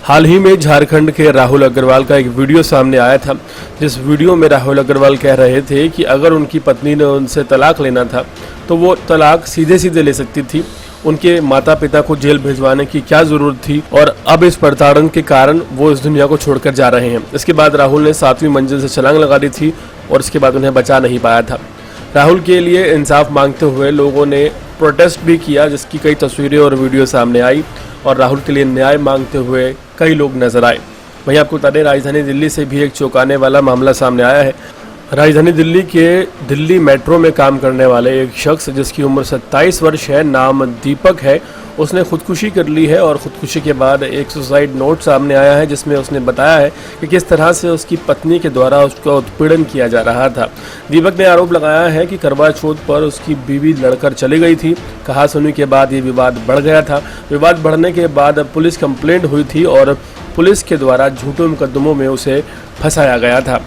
हाल ही में झारखंड के राहुल अग्रवाल का एक वीडियो सामने आया था, जिस वीडियो में राहुल अग्रवाल कह रहे थे कि अगर उनकी पत्नी ने उनसे तलाक लेना था तो वो तलाक सीधे सीधे ले सकती थी, उनके माता पिता को जेल भिजवाने की क्या जरूरत थी, और अब इस प्रताड़न के कारण वो इस दुनिया को छोड़कर जा रहे हैं। इसके बाद राहुल ने 7वीं मंजिल से छलांग लगा दी थी और इसके बाद उन्हें बचा नहीं पाया था। राहुल के लिए इंसाफ मांगते हुए लोगों ने प्रोटेस्ट भी किया, जिसकी कई तस्वीरें और वीडियो सामने आई और राहुल के लिए न्याय मांगते हुए कई लोग नजर आए। वहीं आपको बता दें, राजधानी दिल्ली से भी एक चौंकाने वाला मामला सामने आया है। राजधानी दिल्ली के दिल्ली मेट्रो में काम करने वाले एक शख्स जिसकी उम्र 27 वर्ष है, नाम दीपक है, उसने खुदकुशी कर ली है और खुदकुशी के बाद एक सुसाइड नोट सामने आया है, जिसमें उसने बताया है कि किस तरह से उसकी पत्नी के द्वारा उसका उत्पीड़न किया जा रहा था। दीपक ने आरोप लगाया है कि करवा चौथ पर उसकी बीवी लड़कर चली गई थी। कहा सुनी के बाद ये विवाद बढ़ गया था। विवाद बढ़ने के बाद पुलिस कंप्लेंट हुई थी और पुलिस के द्वारा झूठे मुकदमों में उसे फंसाया गया था।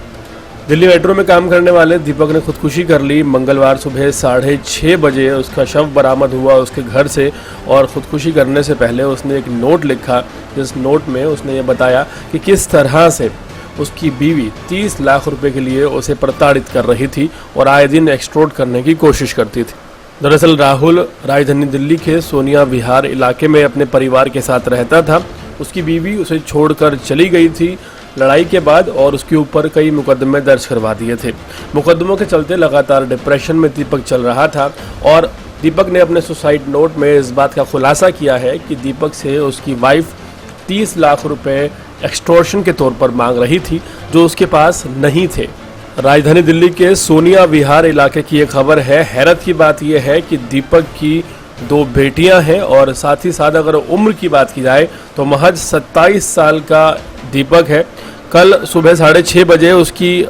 दिल्ली मेट्रो में काम करने वाले दीपक ने खुदकुशी कर ली। मंगलवार सुबह 6:30 बजे उसका शव बरामद हुआ उसके घर से, और खुदकुशी करने से पहले उसने एक नोट लिखा, जिस नोट में उसने ये बताया कि किस तरह से उसकी बीवी 30 लाख रुपए के लिए उसे प्रताड़ित कर रही थी और आए दिन एक्सटॉर्ट करने की कोशिश करती थी। दरअसल राहुल राजधानी दिल्ली के सोनिया विहार इलाके में अपने परिवार के साथ रहता था। उसकी बीवी उसे छोड़कर चली गई थी लड़ाई के बाद, और उसके ऊपर कई मुकदमे दर्ज करवा दिए थे। मुकदमों के चलते लगातार डिप्रेशन में दीपक चल रहा था, और दीपक ने अपने सुसाइड नोट में इस बात का खुलासा किया है कि दीपक से उसकी वाइफ 30 लाख रुपए एक्सटॉर्शन के तौर पर मांग रही थी, जो उसके पास नहीं थे। राजधानी दिल्ली के सोनिया विहार इलाके की एक खबर है। हैरत की बात यह है कि दीपक की 2 बेटियां हैं, और साथ ही साथ अगर उम्र की बात की जाए तो महज 27 साल का दीपक है। कल सुबह 6:30 बजे उसकी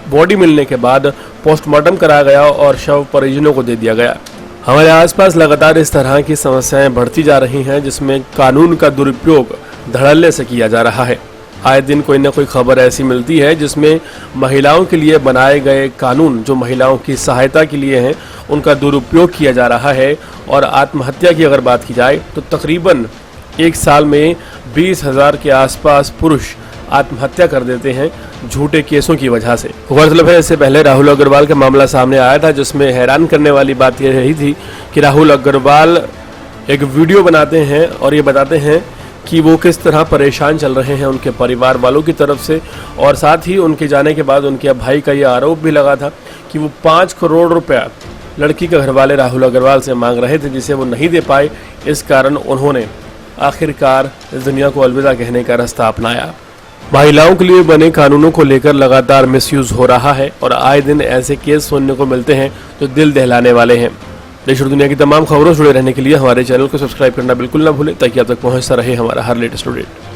बॉडी मिलने के बाद पोस्टमार्टम कराया गया और शव परिजनों को दे दिया गया। हमारे आसपास लगातार इस तरह की समस्याएं बढ़ती जा रही हैं, जिसमें कानून का दुरुपयोग धड़ल्ले से किया जा रहा है। आए दिन कोई न कोई खबर ऐसी मिलती है जिसमें महिलाओं के लिए बनाए गए कानून, जो महिलाओं की सहायता के लिए हैं, उनका दुरुपयोग किया जा रहा है। और आत्महत्या की अगर बात की जाए तो तकरीबन एक साल में 20,000 के आसपास पुरुष आत्महत्या कर देते हैं झूठे केसों की वजह से। गौरतलब है, इससे पहले राहुल अग्रवाल का मामला सामने आया था, जिसमें हैरान करने वाली बात यह रही थी कि राहुल अग्रवाल एक वीडियो बनाते हैं और ये बताते हैं कि वो किस तरह परेशान चल रहे हैं उनके परिवार वालों की तरफ से, और साथ ही उनके जाने के बाद उनके भाई का ये आरोप भी लगा था कि वो 5 करोड़ रुपया लड़की के घरवाले राहुल अग्रवाल से मांग रहे थे, जिसे वो नहीं दे पाए। इस कारण उन्होंने आखिरकार इस दुनिया को अलविदा कहने का रास्ता अपनाया। महिलाओं के लिए बने कानूनों को लेकर लगातार मिसयूज हो रहा है, और आए दिन ऐसे केस सुनने को मिलते हैं जो दिल दहलाने वाले हैं। देश और दुनिया की तमाम खबरों से जुड़े रहने के लिए हमारे चैनल को सब्सक्राइब करना बिल्कुल ना भूलें, ताकि आप तक पहुंचता रहे हमारा हर लेटेस्ट अपडेट।